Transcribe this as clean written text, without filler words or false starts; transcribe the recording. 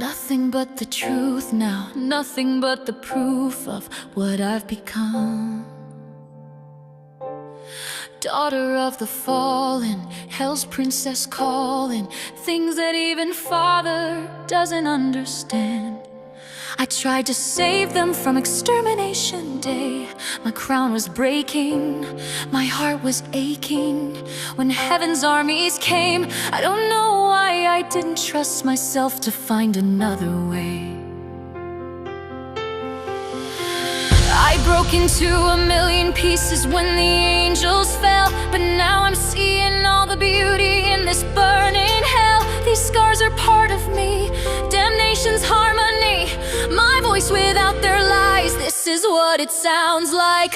Nothing but the truth now, nothing but the proof of what I've become. Daughter of the fallen, hell's princess calling, things that even father doesn't understand. I tried to save them from extermination day. My crown was breaking, my heart was aching when heaven's armies came. I don't know why I didn't trust myself to find another way. I broke into a million pieces when the angels fell, but now I'm seeing all the beauty in this burning hell. These scars are part of me, damnation's harmony. My voice without their lies, this is what it sounds like.